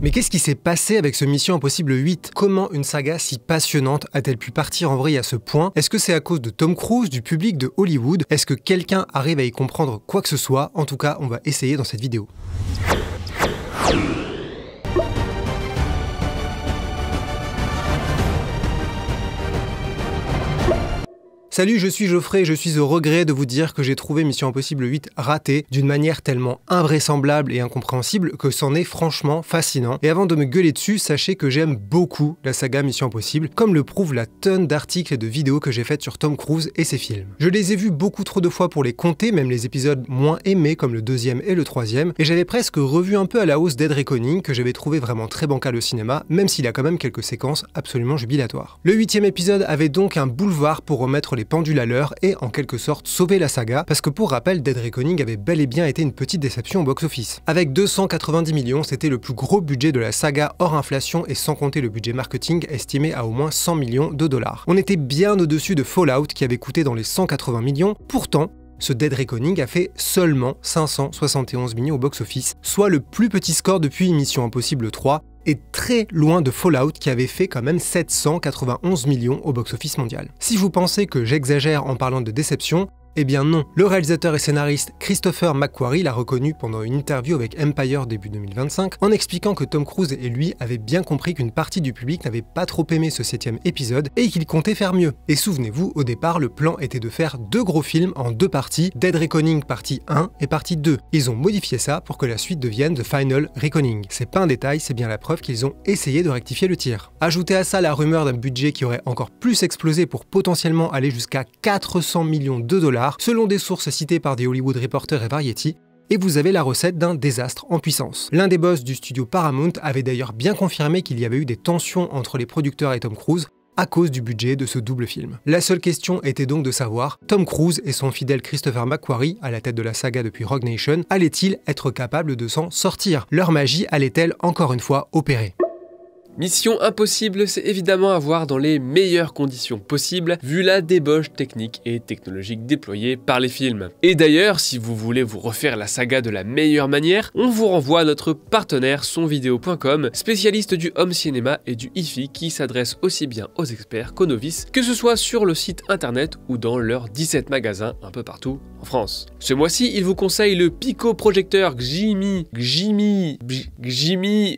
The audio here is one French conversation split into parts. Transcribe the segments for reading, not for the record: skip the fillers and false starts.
Mais qu'est-ce qui s'est passé avec ce Mission Impossible 8? Comment une saga si passionnante a-t-elle pu partir en vrille à ce point? Est-ce que c'est à cause de Tom Cruise, du public de Hollywood? Est-ce que quelqu'un arrive à y comprendre quoi que ce soit? En tout cas, on va essayer dans cette vidéo. Salut, je suis Geoffrey et je suis au regret de vous dire que j'ai trouvé Mission Impossible 8 raté d'une manière tellement invraisemblable et incompréhensible que c'en est franchement fascinant. Et avant de me gueuler dessus, sachez que j'aime beaucoup la saga Mission Impossible, comme le prouve la tonne d'articles et de vidéos que j'ai faites sur Tom Cruise et ses films. Je les ai vus beaucoup trop de fois pour les compter, même les épisodes moins aimés comme le 2e et le 3e, et j'avais presque revu un peu à la hausse Dead Reckoning que j'avais trouvé vraiment très bancal au cinéma, même s'il a quand même quelques séquences absolument jubilatoires. Le 8e épisode avait donc un boulevard pour remettre les pendules à l'heure et en quelque sorte sauver la saga, parce que pour rappel, Dead Reckoning avait bel et bien été une petite déception au box-office. Avec 290 millions, c'était le plus gros budget de la saga hors inflation et sans compter le budget marketing estimé à au moins 100 millions de dollars. On était bien au-dessus de Fallout qui avait coûté dans les 180 millions, pourtant, ce Dead Reckoning a fait seulement 571 millions au box-office, soit le plus petit score depuis Mission Impossible 3, et très loin de Fallout qui avait fait quand même 791 millions au box-office mondial. Si vous pensez que j'exagère en parlant de déception, eh bien non. Le réalisateur et scénariste Christopher McQuarrie l'a reconnu pendant une interview avec Empire début 2025 en expliquant que Tom Cruise et lui avaient bien compris qu'une partie du public n'avait pas trop aimé ce 7e épisode et qu'il comptait faire mieux. Et souvenez-vous, au départ, le plan était de faire 2 gros films en 2 parties, Dead Reckoning partie 1 et partie 2. Ils ont modifié ça pour que la suite devienne The Final Reckoning. C'est pas un détail, c'est bien la preuve qu'ils ont essayé de rectifier le tir. Ajoutez à ça la rumeur d'un budget qui aurait encore plus explosé pour potentiellement aller jusqu'à 400 millions de dollars, selon des sources citées par The Hollywood Reporter et Variety, et vous avez la recette d'un désastre en puissance. L'un des boss du studio Paramount avait d'ailleurs bien confirmé qu'il y avait eu des tensions entre les producteurs et Tom Cruise à cause du budget de ce double film. La seule question était donc de savoir, Tom Cruise et son fidèle Christopher McQuarrie, à la tête de la saga depuis Rogue Nation, allaient-ils être capables de s'en sortir? Leur magie allait-elle encore une fois opérer? Mission Impossible, c'est évidemment à voir dans les meilleures conditions possibles, vu la débauche technique et technologique déployée par les films. Et d'ailleurs, si vous voulez vous refaire la saga de la meilleure manière, on vous renvoie à notre partenaire sonvideo.com, spécialiste du home cinéma et du hi-fi qui s'adresse aussi bien aux experts qu'aux novices, que ce soit sur le site internet ou dans leurs 17 magasins un peu partout en France. Ce mois-ci, il vous conseille le Pico projecteur Ximi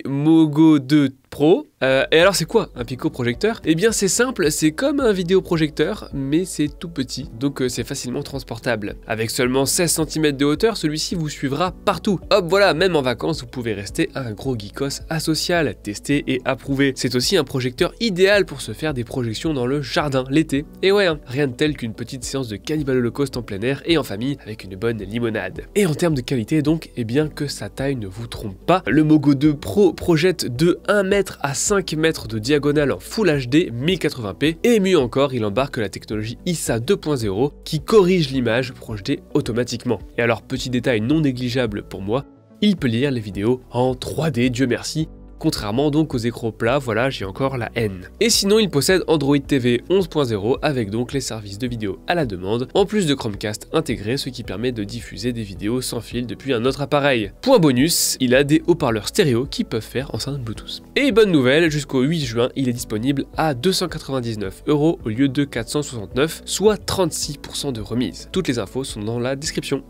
Mogo 2 Pro. Et alors c'est quoi un Pico projecteur? Eh bien c'est simple, c'est comme un vidéoprojecteur, mais c'est tout petit, donc c'est facilement transportable. Avec seulement 16 cm de hauteur, celui-ci vous suivra partout. Hop voilà, même en vacances, vous pouvez rester un gros geekos asocial, testé et approuvé. C'est aussi un projecteur idéal pour se faire des projections dans le jardin l'été. Et ouais, rien de tel qu'une petite séance de Cannibal Holocaust en plein air et en famille avec une bonne limonade. Et en termes de qualité donc, eh bien que sa taille ne vous trompe pas, le Mogo 2 Pro projette de 1 m à 5 mètres de diagonale en Full HD 1080p et mieux encore, il embarque la technologie ISA 2.0 qui corrige l'image projetée automatiquement. Et alors petit détail non négligeable pour moi, il peut lire les vidéos en 3D, Dieu merci. Contrairement donc aux écrans plats, voilà, j'ai encore la haine. Et sinon, il possède Android TV 11.0 avec donc les services de vidéo à la demande, en plus de Chromecast intégré, ce qui permet de diffuser des vidéos sans fil depuis un autre appareil. Point bonus, il a des haut-parleurs stéréo qui peuvent faire enceinte Bluetooth. Et bonne nouvelle, jusqu'au 8 juin, il est disponible à 299 € au lieu de 469, soit 36% de remise. Toutes les infos sont dans la description.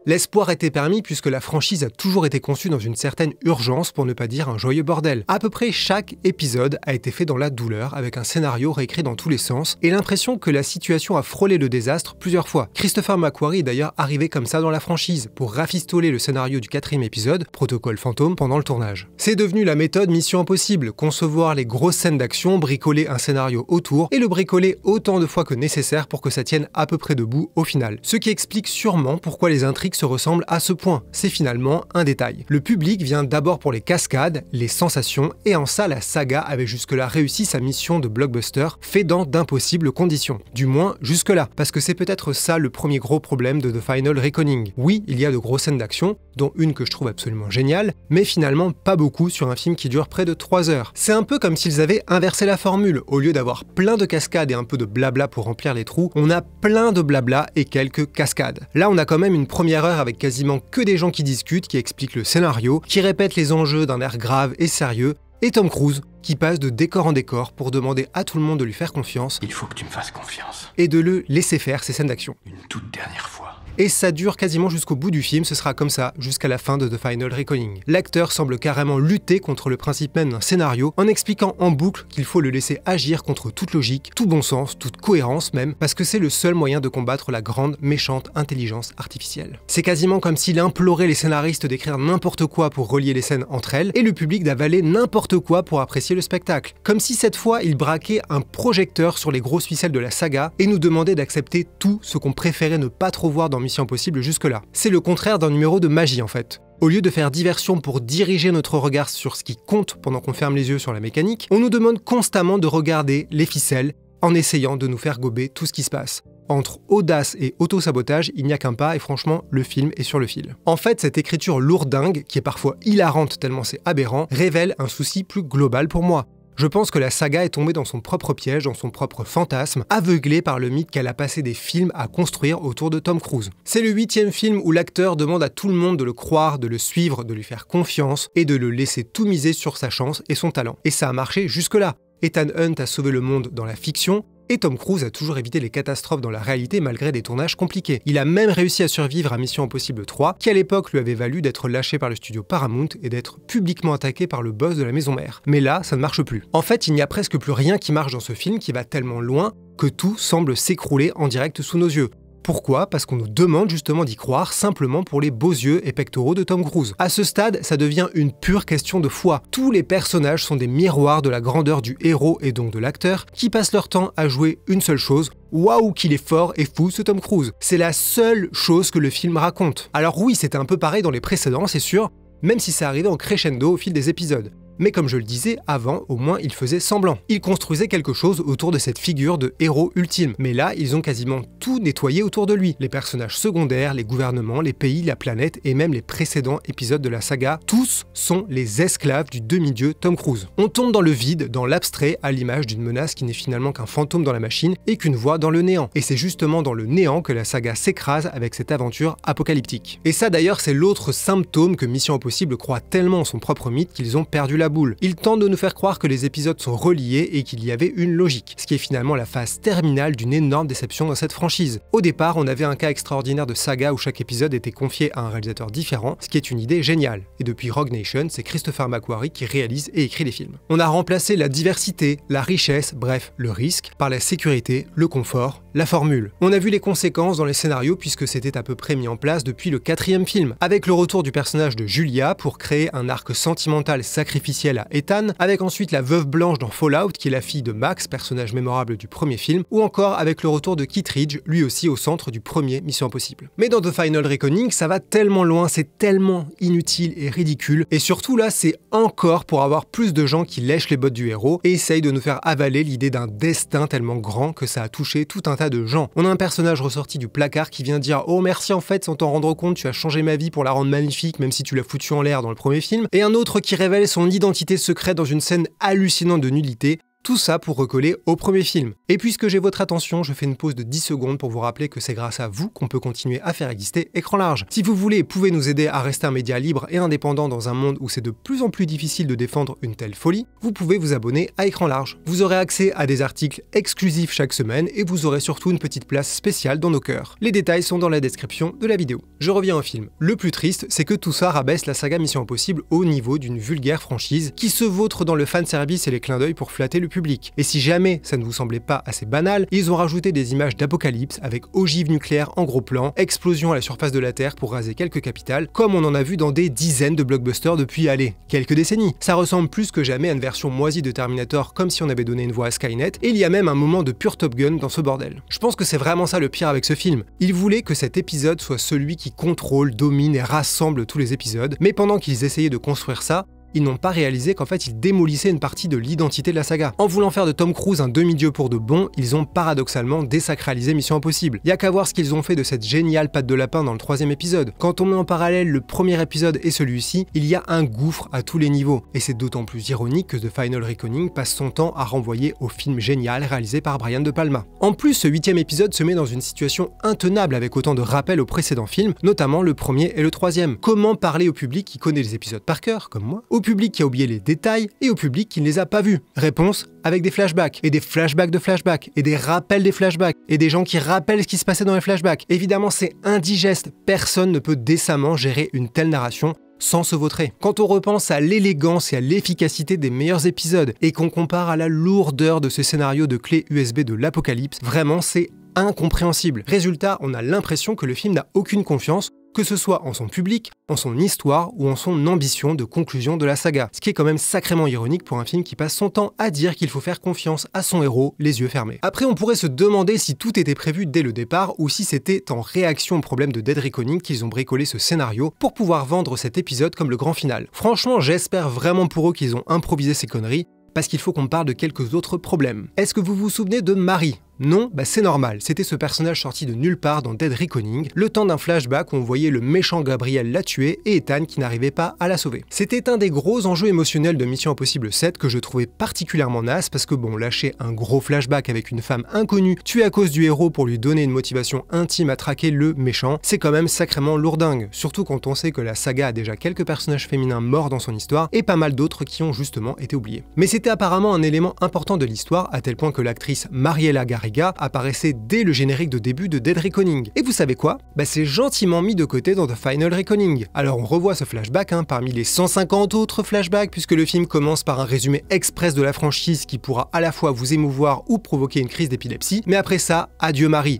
L'espoir était permis puisque la franchise a toujours été conçue dans une certaine urgence, pour ne pas dire un joyeux bordel. À peu près chaque épisode a été fait dans la douleur, avec un scénario réécrit dans tous les sens, et l'impression que la situation a frôlé le désastre plusieurs fois. Christopher McQuarrie est d'ailleurs arrivé comme ça dans la franchise, pour rafistoler le scénario du 4e épisode, Protocole Fantôme, pendant le tournage. C'est devenu la méthode Mission Impossible, concevoir les grosses scènes d'action, bricoler un scénario autour, et le bricoler autant de fois que nécessaire pour que ça tienne à peu près debout au final. Ce qui explique sûrement pourquoi les intrigues se ressemblent à ce point. C'est finalement un détail. Le public vient d'abord pour les cascades, les sensations, et en ça la saga avait jusque-là réussi sa mission de blockbuster fait dans d'impossibles conditions. Du moins jusque-là, parce que c'est peut-être ça le premier gros problème de The Final Reckoning. Oui, il y a de grosses scènes d'action, dont une que je trouve absolument géniale, mais finalement pas beaucoup sur un film qui dure près de 3 heures. C'est un peu comme s'ils avaient inversé la formule. Au lieu d'avoir plein de cascades et un peu de blabla pour remplir les trous, on a plein de blabla et quelques cascades. Là on a quand même une première d'horreur avec quasiment que des gens qui discutent, qui expliquent le scénario, qui répètent les enjeux d'un air grave et sérieux, et Tom Cruise, qui passe de décor en décor pour demander à tout le monde de lui faire confiance. Il faut que tu me fasses confiance. Et de le laisser faire ses scènes d'action. Une toute dernière fois. Et ça dure quasiment jusqu'au bout du film, ce sera comme ça jusqu'à la fin de The Final Reckoning. L'acteur semble carrément lutter contre le principe même d'un scénario en expliquant en boucle qu'il faut le laisser agir contre toute logique, tout bon sens, toute cohérence même, parce que c'est le seul moyen de combattre la grande, méchante intelligence artificielle. C'est quasiment comme s'il implorait les scénaristes d'écrire n'importe quoi pour relier les scènes entre elles, et le public d'avaler n'importe quoi pour apprécier le spectacle. Comme si cette fois il braquait un projecteur sur les grosses ficelles de la saga et nous demandait d'accepter tout ce qu'on préférait ne pas trop voir dans Mission Impossible jusque-là. C'est le contraire d'un numéro de magie en fait. Au lieu de faire diversion pour diriger notre regard sur ce qui compte pendant qu'on ferme les yeux sur la mécanique, on nous demande constamment de regarder les ficelles en essayant de nous faire gober tout ce qui se passe. Entre audace et auto-sabotage, il n'y a qu'un pas et franchement, le film est sur le fil. En fait, cette écriture lourdingue, qui est parfois hilarante tellement c'est aberrant, révèle un souci plus global pour moi. Je pense que la saga est tombée dans son propre piège, dans son propre fantasme, aveuglée par le mythe qu'elle a passé des films à construire autour de Tom Cruise. C'est le 8e film où l'acteur demande à tout le monde de le croire, de le suivre, de lui faire confiance et de le laisser tout miser sur sa chance et son talent. Et ça a marché jusque-là. Ethan Hunt a sauvé le monde dans la fiction, et Tom Cruise a toujours évité les catastrophes dans la réalité malgré des tournages compliqués. Il a même réussi à survivre à Mission Impossible 3, qui à l'époque lui avait valu d'être lâché par le studio Paramount et d'être publiquement attaqué par le boss de la maison mère. Mais là, ça ne marche plus. En fait, il n'y a presque plus rien qui marche dans ce film qui va tellement loin que tout semble s'écrouler en direct sous nos yeux. Pourquoi ? Parce qu'on nous demande justement d'y croire simplement pour les beaux yeux et pectoraux de Tom Cruise. À ce stade, ça devient une pure question de foi. Tous les personnages sont des miroirs de la grandeur du héros et donc de l'acteur, qui passent leur temps à jouer une seule chose. Waouh qu'il est fort et fou ce Tom Cruise. C'est la seule chose que le film raconte. Alors oui, c'était un peu pareil dans les précédents, c'est sûr, même si ça arrivait en crescendo au fil des épisodes. Mais comme je le disais, avant, au moins, ils faisaient semblant. Ils construisaient quelque chose autour de cette figure de héros ultime. Mais là, ils ont quasiment tout nettoyé autour de lui. Les personnages secondaires, les gouvernements, les pays, la planète et même les précédents épisodes de la saga, tous sont les esclaves du demi-dieu Tom Cruise. On tombe dans le vide, dans l'abstrait, à l'image d'une menace qui n'est finalement qu'un fantôme dans la machine et qu'une voix dans le néant. Et c'est justement dans le néant que la saga s'écrase avec cette aventure apocalyptique. Et ça d'ailleurs, c'est l'autre symptôme que Mission Impossible croit tellement en son propre mythe qu'ils ont perdu la boule. Ils tentent de nous faire croire que les épisodes sont reliés et qu'il y avait une logique, ce qui est finalement la phase terminale d'une énorme déception dans cette franchise. Au départ, on avait un cas extraordinaire de saga où chaque épisode était confié à un réalisateur différent, ce qui est une idée géniale. Et depuis Rogue Nation, c'est Christopher McQuarrie qui réalise et écrit les films. On a remplacé la diversité, la richesse, bref, le risque, par la sécurité, le confort, la formule. On a vu les conséquences dans les scénarios puisque c'était à peu près mis en place depuis le 4e film, avec le retour du personnage de Julia pour créer un arc sentimental sacrificiel à Ethan, avec ensuite la veuve blanche dans Fallout qui est la fille de Max, personnage mémorable du premier film, ou encore avec le retour de Kittredge, lui aussi au centre du premier Mission Impossible. Mais dans The Final Reckoning, ça va tellement loin, c'est tellement inutile et ridicule, et surtout là, c'est encore pour avoir plus de gens qui lèchent les bottes du héros et essayent de nous faire avaler l'idée d'un destin tellement grand que ça a touché tout un tas de gens. On a un personnage ressorti du placard qui vient dire « Oh merci en fait, sans t'en rendre compte, tu as changé ma vie pour la rendre magnifique même si tu l'as foutu en l'air dans le premier film », et un autre qui révèle son identité secrète dans une scène hallucinante de nullité, tout ça pour recoller au premier film. Et puisque j'ai votre attention, je fais une pause de 10 secondes pour vous rappeler que c'est grâce à vous qu'on peut continuer à faire exister Écran Large. Si vous voulez et pouvez nous aider à rester un média libre et indépendant dans un monde où c'est de plus en plus difficile de défendre une telle folie, vous pouvez vous abonner à Écran Large. Vous aurez accès à des articles exclusifs chaque semaine et vous aurez surtout une petite place spéciale dans nos cœurs. Les détails sont dans la description de la vidéo. Je reviens au film. Le plus triste, c'est que tout ça rabaisse la saga Mission Impossible au niveau d'une vulgaire franchise qui se vautre dans le fanservice et les clins d'œil pour flatter le public. Et si jamais ça ne vous semblait pas assez banal, ils ont rajouté des images d'apocalypse avec ogives nucléaires en gros plan, explosions à la surface de la Terre pour raser quelques capitales, comme on en a vu dans des dizaines de blockbusters depuis, allez, quelques décennies. Ça ressemble plus que jamais à une version moisie de Terminator, comme si on avait donné une voix à Skynet, et il y a même un moment de pur Top Gun dans ce bordel. Je pense que c'est vraiment ça le pire avec ce film. Ils voulaient que cet épisode soit celui qui contrôle, domine et rassemble tous les épisodes, mais pendant qu'ils essayaient de construire ça, ils n'ont pas réalisé qu'en fait ils démolissaient une partie de l'identité de la saga. En voulant faire de Tom Cruise un demi-dieu pour de bon, ils ont paradoxalement désacralisé Mission Impossible. Y a qu'à voir ce qu'ils ont fait de cette géniale patte de lapin dans le 3e épisode. Quand on met en parallèle le premier épisode et celui-ci, il y a un gouffre à tous les niveaux. Et c'est d'autant plus ironique que The Final Reckoning passe son temps à renvoyer au film génial réalisé par Brian De Palma. En plus, ce 8e épisode se met dans une situation intenable avec autant de rappels aux précédents films, notamment le premier et le 3e. Comment parler au public qui connaît les épisodes par cœur, comme moi, au public qui a oublié les détails et au public qui ne les a pas vus? Réponse, avec des flashbacks, et des flashbacks de flashbacks, et des rappels des flashbacks, et des gens qui rappellent ce qui se passait dans les flashbacks. Évidemment, c'est indigeste, personne ne peut décemment gérer une telle narration sans se vautrer. Quand on repense à l'élégance et à l'efficacité des meilleurs épisodes, et qu'on compare à la lourdeur de ce scénario de clé USB de l'apocalypse, vraiment c'est incompréhensible. Résultat, on a l'impression que le film n'a aucune confiance, que ce soit en son public, en son histoire ou en son ambition de conclusion de la saga. Ce qui est quand même sacrément ironique pour un film qui passe son temps à dire qu'il faut faire confiance à son héros, les yeux fermés. Après, on pourrait se demander si tout était prévu dès le départ ou si c'était en réaction au problème de Dead Reckoning qu'ils ont bricolé ce scénario pour pouvoir vendre cet épisode comme le grand final. Franchement, j'espère vraiment pour eux qu'ils ont improvisé ces conneries, parce qu'il faut qu'on parle de quelques autres problèmes. Est-ce que vous vous souvenez de Marie ? Non, c'est normal, c'était ce personnage sorti de nulle part dans Dead Reckoning, le temps d'un flashback où on voyait le méchant Gabriel la tuer et Ethan qui n'arrivait pas à la sauver. C'était un des gros enjeux émotionnels de Mission Impossible 7 que je trouvais particulièrement naze parce que lâcher un gros flashback avec une femme inconnue tuée à cause du héros pour lui donner une motivation intime à traquer le méchant, c'est quand même sacrément lourdingue, surtout quand on sait que la saga a déjà quelques personnages féminins morts dans son histoire et pas mal d'autres qui ont justement été oubliés. Mais c'était apparemment un élément important de l'histoire à tel point que l'actrice Mariela Garriga apparaissait dès le générique de début de Dead Reckoning. Et vous savez quoi ? C'est gentiment mis de côté dans The Final Reckoning. Alors on revoit ce flashback parmi les 150 autres flashbacks puisque le film commence par un résumé express de la franchise qui pourra à la fois vous émouvoir ou provoquer une crise d'épilepsie, mais après ça, adieu Marie.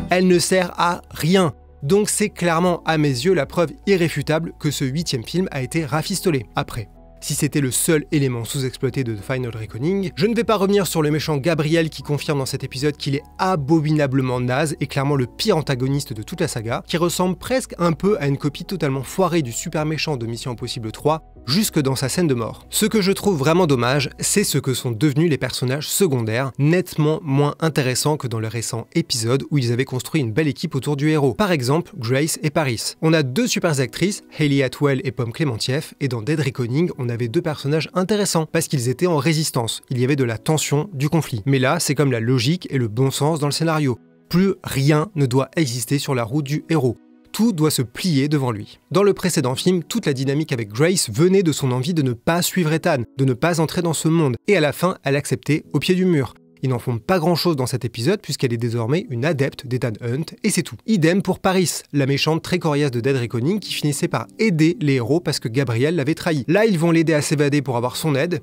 Elle ne sert à rien. Donc c'est clairement à mes yeux la preuve irréfutable que ce 8e film a été rafistolé. Après, si c'était le seul élément sous-exploité de The Final Reckoning, je ne vais pas revenir sur le méchant Gabriel qui confirme dans cet épisode qu'il est abominablement naze et clairement le pire antagoniste de toute la saga, qui ressemble presque un peu à une copie totalement foirée du super méchant de Mission Impossible 3, jusque dans sa scène de mort. Ce que je trouve vraiment dommage, c'est ce que sont devenus les personnages secondaires, nettement moins intéressants que dans les récents épisodes où ils avaient construit une belle équipe autour du héros. Par exemple, Grace et Paris. On a deux super actrices, Hayley Atwell et Pom Klementieff, et dans Dead Reckoning, on avait deux personnages intéressants, parce qu'ils étaient en résistance, il y avait de la tension, du conflit. Mais là, c'est comme la logique et le bon sens dans le scénario. Plus rien ne doit exister sur la route du héros. Tout doit se plier devant lui. Dans le précédent film, toute la dynamique avec Grace venait de son envie de ne pas suivre Ethan, de ne pas entrer dans ce monde, et à la fin, elle acceptait au pied du mur. Ils n'en font pas grand chose dans cet épisode puisqu'elle est désormais une adepte d'Ethan Hunt, et c'est tout. Idem pour Paris, la méchante très coriace de Dead Reckoning qui finissait par aider les héros parce que Gabriel l'avait trahi. Là, ils vont l'aider à s'évader pour avoir son aide,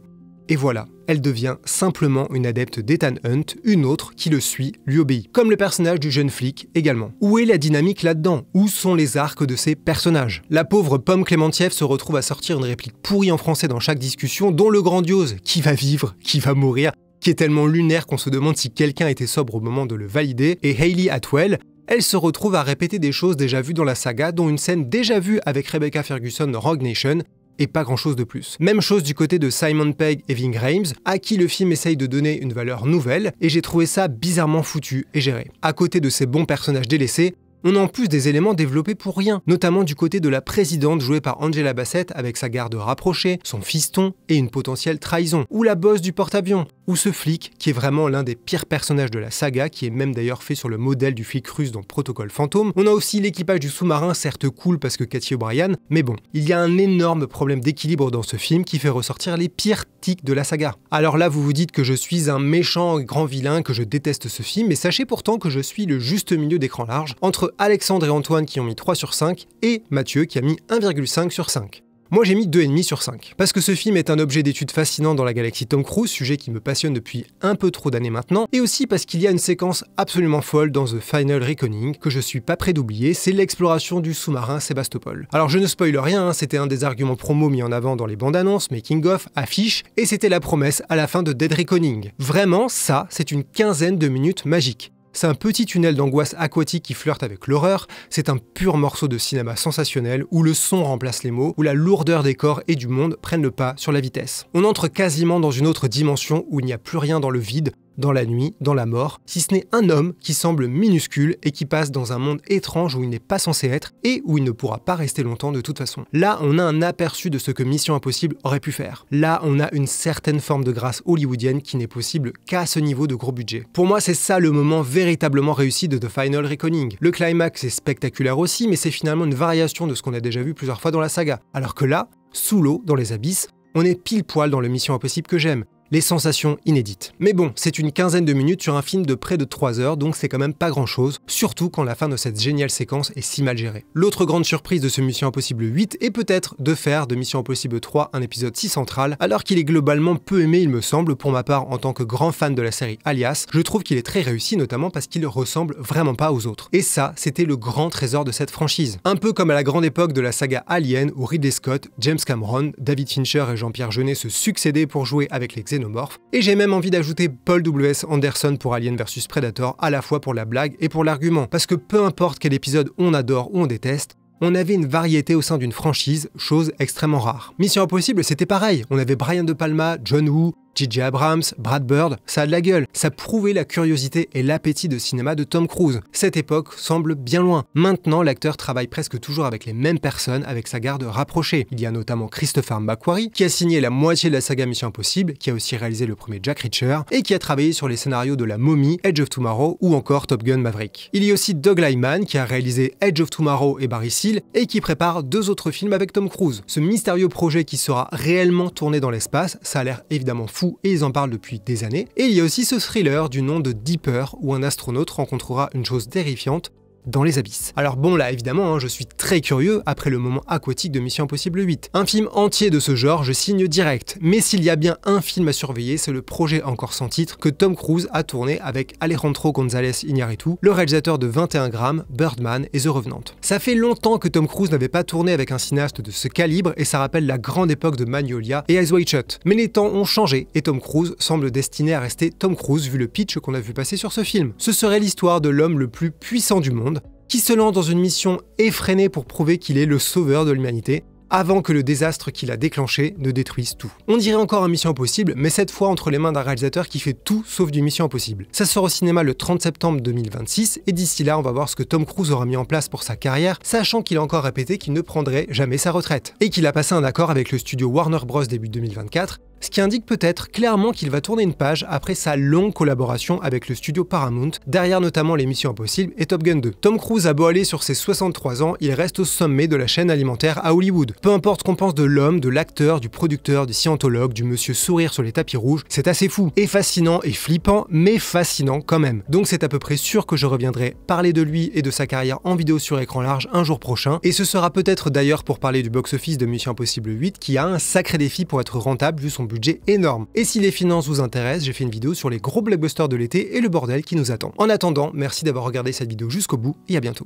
et voilà, elle devient simplement une adepte d'Ethan Hunt, une autre qui le suit, lui obéit. Comme le personnage du jeune flic également. Où est la dynamique là-dedans ? Où sont les arcs de ces personnages ? La pauvre Pom Klementieff se retrouve à sortir une réplique pourrie en français dans chaque discussion, dont le grandiose « qui va vivre, qui va mourir ?» qui est tellement lunaire qu'on se demande si quelqu'un était sobre au moment de le valider, et Hayley Atwell, elle se retrouve à répéter des choses déjà vues dans la saga, dont une scène déjà vue avec Rebecca Ferguson dans Rogue Nation, et pas grand chose de plus. Même chose du côté de Simon Pegg et Ving Rhames, à qui le film essaye de donner une valeur nouvelle, et j'ai trouvé ça bizarrement foutu et géré. À côté de ces bons personnages délaissés, on a en plus des éléments développés pour rien, notamment du côté de la présidente jouée par Angela Bassett avec sa garde rapprochée, son fiston et une potentielle trahison, ou la boss du porte-avions, ou ce flic qui est vraiment l'un des pires personnages de la saga, qui est même d'ailleurs fait sur le modèle du flic russe dans Protocole Fantôme. On a aussi l'équipage du sous-marin, certes cool parce que Cathy O'Brien, mais bon, il y a un énorme problème d'équilibre dans ce film qui fait ressortir les pires tics de la saga. Alors là, vous vous dites que je suis un méchant grand vilain, que je déteste ce film, mais sachez pourtant que je suis le juste milieu d'écran large entre Alexandre et Antoine qui ont mis 3 sur 5 et Mathieu qui a mis 1,5 sur 5. Moi j'ai mis 2,5 sur 5. Parce que ce film est un objet d'étude fascinant dans la galaxie Tom Cruise, sujet qui me passionne depuis un peu trop d'années maintenant, et aussi parce qu'il y a une séquence absolument folle dans The Final Reckoning que je suis pas prêt d'oublier, c'est l'exploration du sous-marin Sébastopol. Alors je ne spoile rien, c'était un des arguments promo mis en avant dans les bandes annonces, making of, affiches, et c'était la promesse à la fin de Dead Reckoning. Vraiment, ça, c'est une quinzaine de minutes magiques. C'est un petit tunnel d'angoisse aquatique qui flirte avec l'horreur, c'est un pur morceau de cinéma sensationnel où le son remplace les mots, où la lourdeur des corps et du monde prennent le pas sur la vitesse. On entre quasiment dans une autre dimension où il n'y a plus rien dans le vide, dans la nuit, dans la mort, si ce n'est un homme qui semble minuscule et qui passe dans un monde étrange où il n'est pas censé être et où il ne pourra pas rester longtemps de toute façon. Là, on a un aperçu de ce que Mission Impossible aurait pu faire. Là, on a une certaine forme de grâce hollywoodienne qui n'est possible qu'à ce niveau de gros budget. Pour moi, c'est ça le moment véritablement réussi de The Final Reckoning. Le climax est spectaculaire aussi, mais c'est finalement une variation de ce qu'on a déjà vu plusieurs fois dans la saga. Alors que là, sous l'eau, dans les abysses, on est pile poil dans le Mission Impossible que j'aime. Les sensations inédites. Mais bon, c'est une quinzaine de minutes sur un film de près de 3 heures, donc c'est quand même pas grand chose, surtout quand la fin de cette géniale séquence est si mal gérée. L'autre grande surprise de ce Mission Impossible 8 est peut-être de faire de Mission Impossible 3 un épisode si central, alors qu'il est globalement peu aimé il me semble, pour ma part en tant que grand fan de la série Alias, je trouve qu'il est très réussi notamment parce qu'il ressemble vraiment pas aux autres. Et ça, c'était le grand trésor de cette franchise. Un peu comme à la grande époque de la saga Alien où Ridley Scott, James Cameron, David Fincher et Jean-Pierre Jeunet se succédaient pour jouer avec les xénomorphes. Et j'ai même envie d'ajouter Paul W.S. Anderson pour Alien vs Predator, à la fois pour la blague et pour l'argument, parce que peu importe quel épisode on adore ou on déteste, on avait une variété au sein d'une franchise, chose extrêmement rare. Mission Impossible, c'était pareil, on avait Brian De Palma, John Woo, J.J. Abrams, Brad Bird, ça a de la gueule, ça prouvait la curiosité et l'appétit de cinéma de Tom Cruise. Cette époque semble bien loin. Maintenant, l'acteur travaille presque toujours avec les mêmes personnes, avec sa garde rapprochée. Il y a notamment Christopher McQuarrie, qui a signé la moitié de la saga Mission Impossible, qui a aussi réalisé le premier Jack Reacher, et qui a travaillé sur les scénarios de La Momie, Edge of Tomorrow ou encore Top Gun Maverick. Il y a aussi Doug Liman, qui a réalisé Edge of Tomorrow et Barry Seal, et qui prépare 2 autres films avec Tom Cruise. Ce mystérieux projet qui sera réellement tourné dans l'espace, ça a l'air évidemment fou et ils en parlent depuis des années. Et il y a aussi ce thriller du nom de Deeper où un astronaute rencontrera une chose terrifiante dans les abysses. Alors bon là évidemment, je suis très curieux après le moment aquatique de Mission Impossible 8. Un film entier de ce genre, je signe direct. Mais s'il y a bien un film à surveiller, c'est le projet encore sans titre que Tom Cruise a tourné avec Alejandro González Iñárritu, le réalisateur de 21 grammes, Birdman et The Revenant. Ça fait longtemps que Tom Cruise n'avait pas tourné avec un cinéaste de ce calibre et ça rappelle la grande époque de Magnolia et Eyes Wide Shut. Mais les temps ont changé et Tom Cruise semble destiné à rester Tom Cruise vu le pitch qu'on a vu passer sur ce film. Ce serait l'histoire de l'homme le plus puissant du monde, qui se lance dans une mission effrénée pour prouver qu'il est le sauveur de l'humanité, avant que le désastre qu'il a déclenché ne détruise tout. On dirait encore un Mission Impossible, mais cette fois entre les mains d'un réalisateur qui fait tout sauf du Mission Impossible. Ça sort au cinéma le 30 septembre 2026, et d'ici là on va voir ce que Tom Cruise aura mis en place pour sa carrière, sachant qu'il a encore répété qu'il ne prendrait jamais sa retraite, et qu'il a passé un accord avec le studio Warner Bros début 2024, ce qui indique peut-être clairement qu'il va tourner une page après sa longue collaboration avec le studio Paramount, derrière notamment les Missions Impossibles et Top Gun 2. Tom Cruise a beau aller sur ses 63 ans, il reste au sommet de la chaîne alimentaire à Hollywood. Peu importe qu'on pense de l'homme, de l'acteur, du producteur, du scientologue, du monsieur sourire sur les tapis rouges, c'est assez fou, et fascinant et flippant, mais fascinant quand même. Donc c'est à peu près sûr que je reviendrai parler de lui et de sa carrière en vidéo sur écran large un jour prochain, et ce sera peut-être d'ailleurs pour parler du box-office de Mission Impossible 8 qui a un sacré défi pour être rentable vu son budget énorme. Et si les finances vous intéressent, j'ai fait une vidéo sur les gros blockbusters de l'été et le bordel qui nous attend. En attendant, merci d'avoir regardé cette vidéo jusqu'au bout et à bientôt.